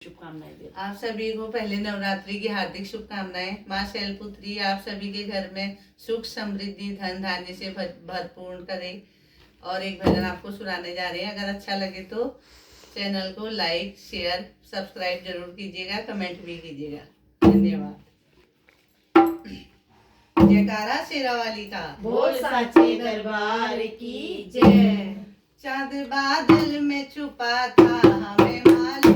शुभकामनाएं देते आप सभी को पहले नवरात्रि की हार्दिक शुभकामनाएं। माँ शैलपुत्री आप सभी के घर में सुख समृद्धि धन धान्य से भरपूर करे। और एक भजन आपको सुनाने जा रहे हैं, अगर अच्छा लगे तो चैनल को लाइक शेयर सब्सक्राइब जरूर कीजिएगा, कमेंट भी कीजिएगा। धन्यवाद। जयकारा शेरा वाली का, बोल साचे दरबार की जय। चाँद बादल में छुपा था हमें मालूम